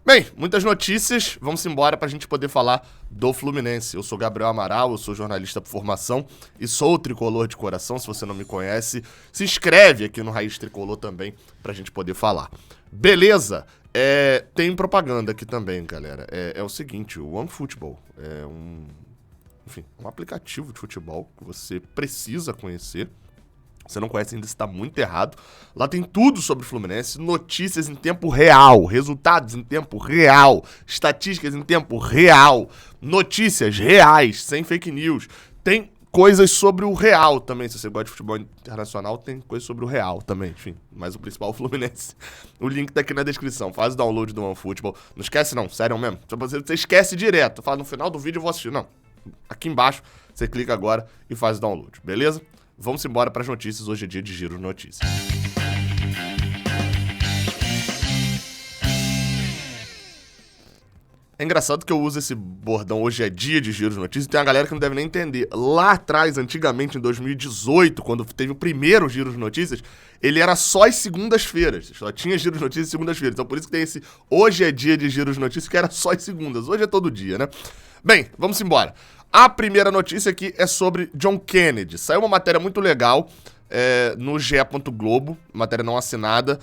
Bem, muitas notícias, vamos embora pra gente poder falar do Fluminense. Eu sou Gabriel Amaral, eu sou jornalista por formação e sou tricolor de coração. Se você não me conhece, se inscreve aqui no Raiz Tricolor também pra gente poder falar. Beleza? Tem propaganda aqui também, galera. É o seguinte, o OneFootball é um aplicativo de futebol que você precisa conhecer. Você não conhece ainda, está muito errado. Lá tem tudo sobre o Fluminense, notícias em tempo real, resultados em tempo real, estatísticas em tempo real, notícias reais, sem fake news. Tem coisas sobre o real também, se você gosta de futebol internacional, tem coisas sobre o real também, enfim. Mas o principal é o Fluminense. O link tá aqui na descrição, faz o download do OneFootball. Não esquece não, sério mesmo. Você esquece direto, fala no final do vídeo eu vou assistir. Não, aqui embaixo você clica agora e faz o download, beleza? Vamos embora para as notícias, hoje é dia de Giro de Notícias. É engraçado que eu uso esse bordão, hoje é dia de Giro de Notícias, e tem uma galera que não deve nem entender. Lá atrás, antigamente, em 2018, quando teve o primeiro Giro de Notícias, ele era só às segundas-feiras, só tinha Giro de Notícias segundas-feiras, então por isso que tem esse hoje é dia de Giro de Notícias, que era só às segundas, hoje é todo dia, né? Bem, vamos embora. A primeira notícia aqui é sobre John Kennedy. Saiu uma matéria muito legal no GE. Globo, matéria não assinada,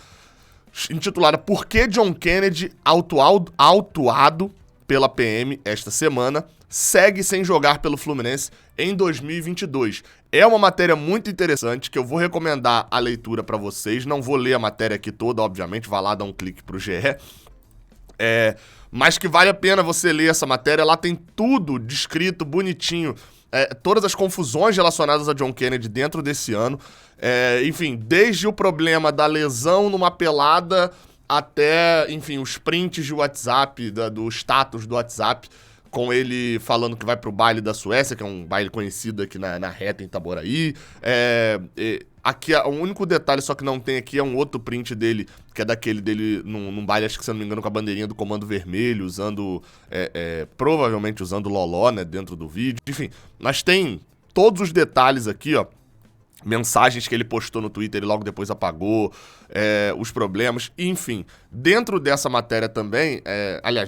intitulada Por que John Kennedy, autuado pela PM esta semana, segue sem jogar pelo Fluminense em 2022. É uma matéria muito interessante que eu vou recomendar a leitura para vocês. Não vou ler a matéria aqui toda, obviamente, vai lá dar um clique pro GE. Mas que vale a pena você ler essa matéria, lá tem tudo descrito, bonitinho, todas as confusões relacionadas a John Kennedy dentro desse ano, enfim, desde o problema da lesão numa pelada até, enfim, os prints de WhatsApp, do status do WhatsApp, com ele falando que vai pro baile da Suécia, que é um baile conhecido aqui na reta em Itaboraí. Aqui, o único detalhe só que não tem aqui é um outro print dele, que é daquele dele num baile, acho que se eu não me engano, com a bandeirinha do Comando Vermelho, usando, provavelmente usando Loló, né, dentro do vídeo. Enfim, mas tem todos os detalhes aqui, ó. Mensagens que ele postou no Twitter, ele logo depois apagou, os problemas, enfim. Dentro dessa matéria também,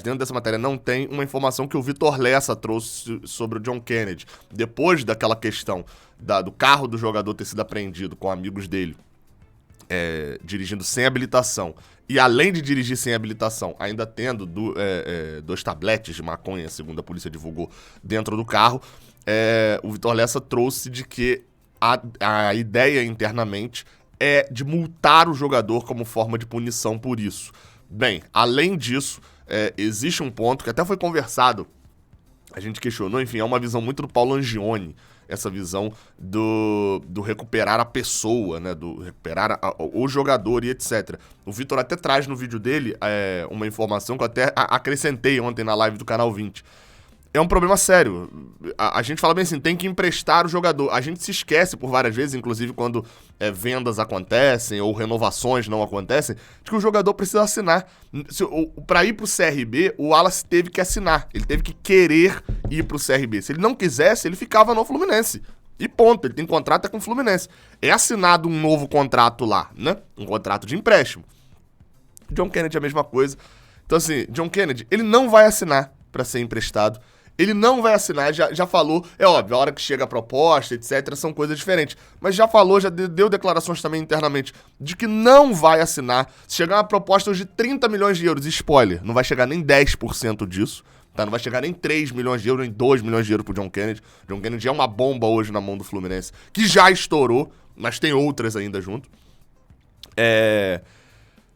dentro dessa matéria não tem uma informação que o Vitor Lessa trouxe sobre o John Kennedy. Depois daquela questão do carro do jogador ter sido apreendido com amigos dele, dirigindo sem habilitação, e além de dirigir sem habilitação, ainda tendo 2 tabletes de maconha, segundo a polícia divulgou, dentro do carro, o Vitor Lessa trouxe de que a ideia internamente é de multar o jogador como forma de punição por isso. Bem, além disso, existe um ponto que até foi conversado, a gente questionou, enfim, é uma visão muito do Paulo Angione, essa visão do recuperar a pessoa, né, do recuperar o jogador e etc. O Vitor até traz no vídeo dele uma informação que eu até acrescentei ontem na live do Canal 20. É um problema sério. A gente fala bem assim, tem que emprestar o jogador. A gente se esquece por várias vezes, inclusive quando vendas acontecem ou renovações não acontecem, de que o jogador precisa assinar. Para ir pro CRB, o Wallace teve que assinar. Ele teve que querer ir pro CRB. Se ele não quisesse, ele ficava no Fluminense. E ponto, ele tem contrato com o Fluminense. É assinado um novo contrato lá, né? Um contrato de empréstimo. John Kennedy é a mesma coisa. Então assim, John Kennedy, ele não vai assinar para ser emprestado. Ele não vai assinar, já falou, é óbvio, a hora que chega a proposta, etc, são coisas diferentes. Mas já falou, já deu declarações também internamente de que não vai assinar. Se chegar uma proposta hoje de 30 milhões de euros, spoiler, não vai chegar nem 10% disso, tá? Não vai chegar nem 3 milhões de euros, nem 2 milhões de euros pro John Kennedy. John Kennedy é uma bomba hoje na mão do Fluminense, que já estourou, mas tem outras ainda junto.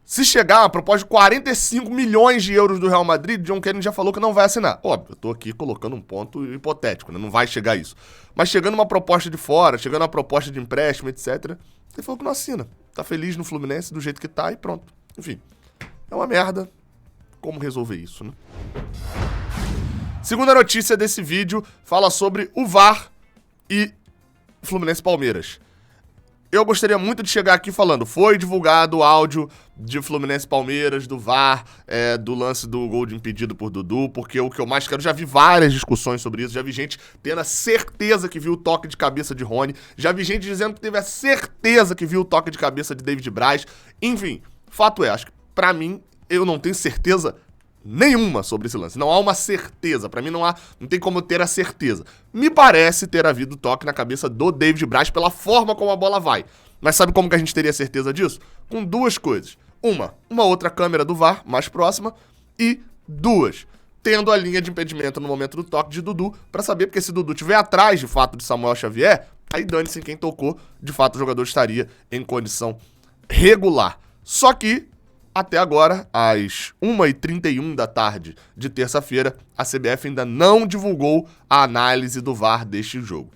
Se chegar uma proposta de 45 milhões de euros do Real Madrid, John Kennedy já falou que não vai assinar. Óbvio, eu tô aqui colocando um ponto hipotético, né? Não vai chegar isso. Mas chegando uma proposta de fora, chegando uma proposta de empréstimo, etc., ele falou que não assina. Tá feliz no Fluminense do jeito que tá e pronto. Enfim, é uma merda. Como resolver isso, né? Segunda notícia desse vídeo fala sobre o VAR e Fluminense Palmeiras. Eu gostaria muito de chegar aqui falando, foi divulgado o áudio de Fluminense Palmeiras, do VAR, do lance do gol de impedido por Dudu, porque o que eu mais quero, já vi várias discussões sobre isso, já vi gente tendo a certeza que viu o toque de cabeça de Rony, já vi gente dizendo que teve a certeza que viu o toque de cabeça de David Braz, enfim, fato é, acho que pra mim, eu não tenho certeza nenhuma sobre esse lance. Não há uma certeza. Pra mim não tem como eu ter a certeza. Me parece ter havido toque na cabeça do David Braz pela forma como a bola vai. Mas sabe como que a gente teria certeza disso? Com duas coisas. Uma outra câmera do VAR mais próxima e duas, tendo a linha de impedimento no momento do toque de Dudu pra saber, porque se Dudu estiver atrás de fato de Samuel Xavier, aí dane-se quem tocou, de fato o jogador estaria em condição regular. Só que até agora, às 1h31 da tarde de terça-feira, a CBF ainda não divulgou a análise do VAR deste jogo.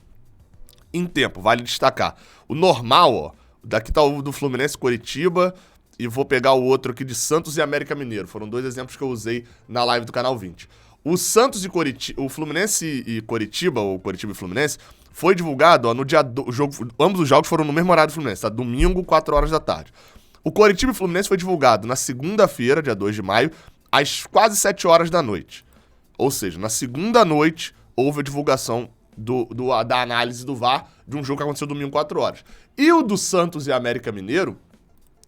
Em tempo, vale destacar. O normal, ó, daqui tá o do Fluminense Coritiba e vou pegar o outro aqui de Santos e América Mineiro. Foram dois exemplos que eu usei na live do Canal 20. O Santos e Coritiba, o Fluminense e Coritiba, ou Coritiba e Fluminense, foi divulgado, ó, no dia do jogo, ambos os jogos foram no mesmo horário do Fluminense, tá? Domingo, 4 horas da tarde. O Coritiba e Fluminense foi divulgado na segunda-feira, dia 2 de maio, às quase 7 horas da noite. Ou seja, na segunda noite, houve a divulgação da análise do VAR de um jogo que aconteceu domingo, 4 horas. E o do Santos e América Mineiro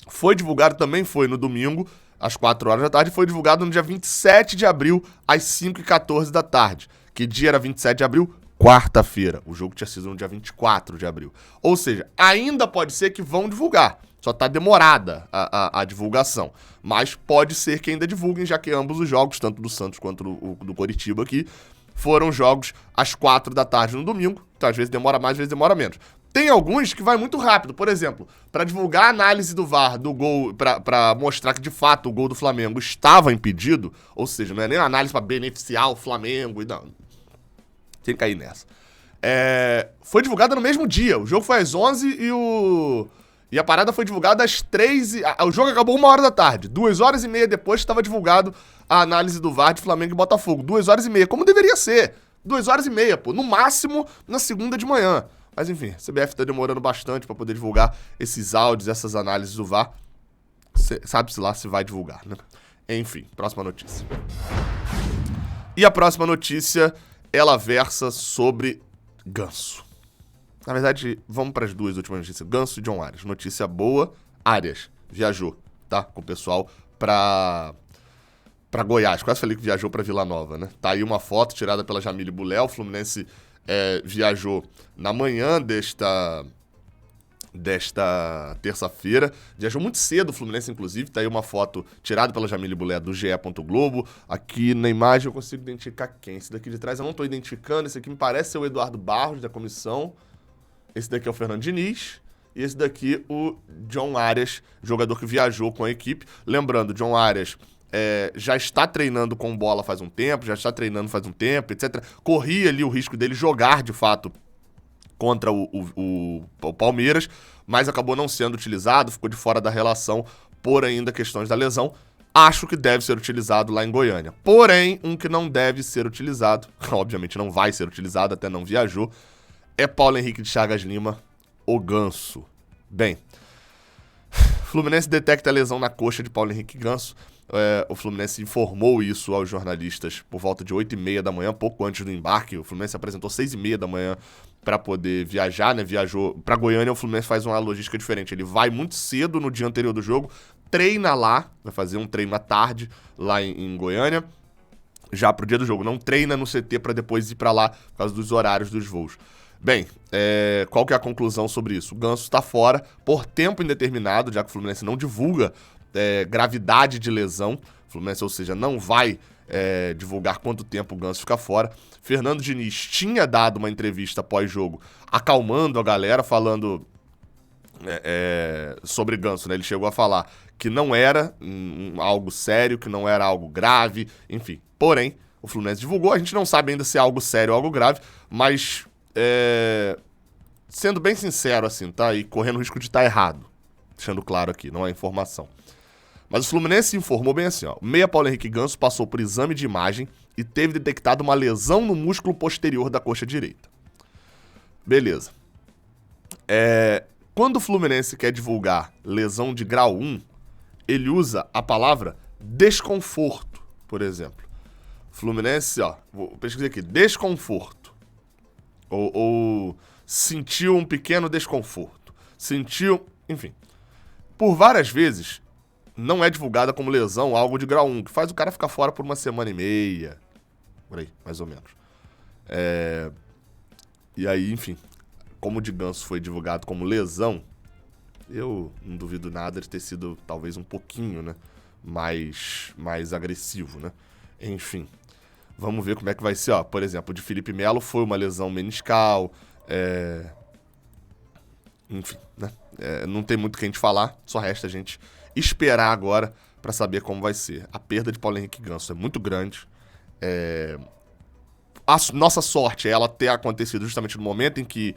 foi divulgado, também foi no domingo, às 4 horas da tarde, e foi divulgado no dia 27 de abril, às 5h14 da tarde. Que dia era 27 de abril? Quarta-feira. O jogo tinha sido no dia 24 de abril. Ou seja, ainda pode ser que vão divulgar. Só tá demorada a divulgação. Mas pode ser que ainda divulguem, já que ambos os jogos, tanto do Santos quanto do Coritiba aqui, foram jogos às 4 da tarde no domingo. Então, às vezes demora mais, às vezes demora menos. Tem alguns que vai muito rápido. Por exemplo, para divulgar a análise do VAR do gol, para mostrar que de fato o gol do Flamengo estava impedido, ou seja, não é nem uma análise para beneficiar o Flamengo e não. Tem que cair nessa. Foi divulgada no mesmo dia. O jogo foi às 11 e a parada foi divulgada às 3 o jogo acabou 1 hora da tarde. 2h30 depois estava divulgado a análise do VAR de Flamengo e Botafogo. 2h30, como deveria ser. 2h30, pô. No máximo, na segunda de manhã. Mas enfim, a CBF tá demorando bastante para poder divulgar esses áudios, essas análises do VAR. Sabe-se lá se vai divulgar, né? Enfim, próxima notícia. E a próxima notícia, ela versa sobre Ganso. Na verdade, vamos para as duas últimas notícias. Ganso e John Arias. Notícia boa, Arias viajou, tá? Com o pessoal pra Goiás. Quase falei que viajou pra Vila Nova, né? Tá aí uma foto tirada pela Jamile Bulel. O Fluminense viajou na manhã desta terça-feira. Viajou muito cedo o Fluminense, inclusive. Tá aí uma foto tirada pela Jamile Bulé do GE. Globo. Aqui na imagem eu consigo identificar quem. Esse daqui de trás eu não tô identificando. Esse aqui me parece ser o Eduardo Barros, da comissão. Esse daqui é o Fernando Diniz. E esse daqui, o John Arias, jogador que viajou com a equipe. Lembrando, John Arias já está treinando com bola faz um tempo, etc. Corria ali o risco dele jogar, de fato, contra o Palmeiras, mas acabou não sendo utilizado, ficou de fora da relação por ainda questões da lesão. Acho que deve ser utilizado lá em Goiânia. Porém, um que não deve ser utilizado, obviamente não vai ser utilizado, até não viajou, é Paulo Henrique de Chagas Lima, o Ganso. Bem, Fluminense detecta a lesão na coxa de Paulo Henrique Ganso. O Fluminense informou isso aos jornalistas por volta de 8h30 da manhã, pouco antes do embarque. O Fluminense apresentou 6h30 da manhã para poder viajar, né? Viajou para Goiânia. O Fluminense faz uma logística diferente. Ele vai muito cedo no dia anterior do jogo, treina lá, vai fazer um treino à tarde lá em Goiânia, já pro dia do jogo. Não treina no CT para depois ir para lá por causa dos horários dos voos. Bem, qual que é a conclusão sobre isso? O Ganso está fora por tempo indeterminado, já que o Fluminense não divulga gravidade de lesão. O Fluminense, ou seja, não vai divulgar quanto tempo o Ganso fica fora. Fernando Diniz tinha dado uma entrevista pós-jogo, acalmando a galera, falando sobre Ganso, né? Ele chegou a falar que não era algo sério, que não era algo grave, enfim. Porém, o Fluminense divulgou, a gente não sabe ainda se é algo sério ou algo grave, mas sendo bem sincero, assim, tá? E correndo o risco de estar errado, deixando claro aqui, não é informação. Mas o Fluminense informou bem assim, ó. O meia Paulo Henrique Ganso passou por exame de imagem e teve detectado uma lesão no músculo posterior da coxa direita. Beleza. Quando o Fluminense quer divulgar lesão de grau 1, ele usa a palavra desconforto, por exemplo. Fluminense, ó, vou pesquisar aqui, desconforto. Ou sentiu um pequeno desconforto. Sentiu, enfim. Por várias vezes, não é divulgada como lesão algo de grau 1, que faz o cara ficar fora por 1,5 semana. Por aí, mais ou menos. E aí, enfim, como o de Ganso foi divulgado como lesão, eu não duvido nada de ter sido talvez um pouquinho, né, mais agressivo, né? Enfim, vamos ver como é que vai ser, ó. Por exemplo, o de Felipe Melo foi uma lesão meniscal, enfim, né? Não tem muito o que a gente falar, só resta a gente esperar agora pra saber como vai ser. A perda de Paulo Henrique Ganso é muito grande. A nossa sorte é ela ter acontecido justamente no momento em que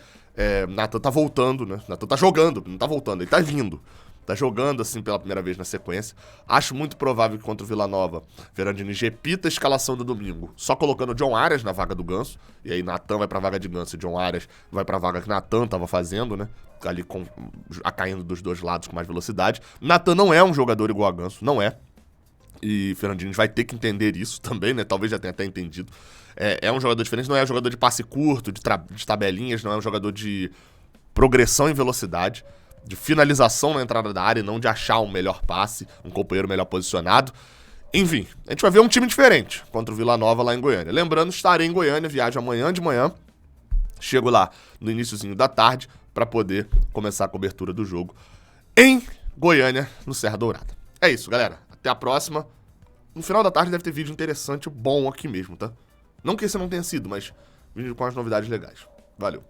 Nathan tá voltando, né? Nathan tá jogando, não tá voltando, ele tá vindo. Tá jogando, assim, pela primeira vez na sequência. Acho muito provável que contra o Vila Nova, Ferrandini repita a escalação do domingo, só colocando o John Arias na vaga do Ganso. E aí Nathan vai pra vaga de Ganso e John Arias vai pra vaga que Nathan tava fazendo, né? Ali caindo dos dois lados com mais velocidade. Nathan não é um jogador igual a Ganso, não é. E Ferrandini vai ter que entender isso também, né? Talvez já tenha até entendido. É um jogador diferente, não é um jogador de passe curto, de tabelinhas, não é um jogador de progressão em velocidade, de finalização na entrada da área e não de achar um melhor passe, um companheiro melhor posicionado. Enfim, a gente vai ver um time diferente contra o Vila Nova lá em Goiânia. Lembrando, estarei em Goiânia, viajo amanhã de manhã, chego lá no iniciozinho da tarde para poder começar a cobertura do jogo em Goiânia, no Serra Dourada. É isso, galera. Até a próxima. No final da tarde deve ter vídeo interessante, bom aqui mesmo, tá? Não que esse não tenha sido, mas vídeo com as novidades legais. Valeu.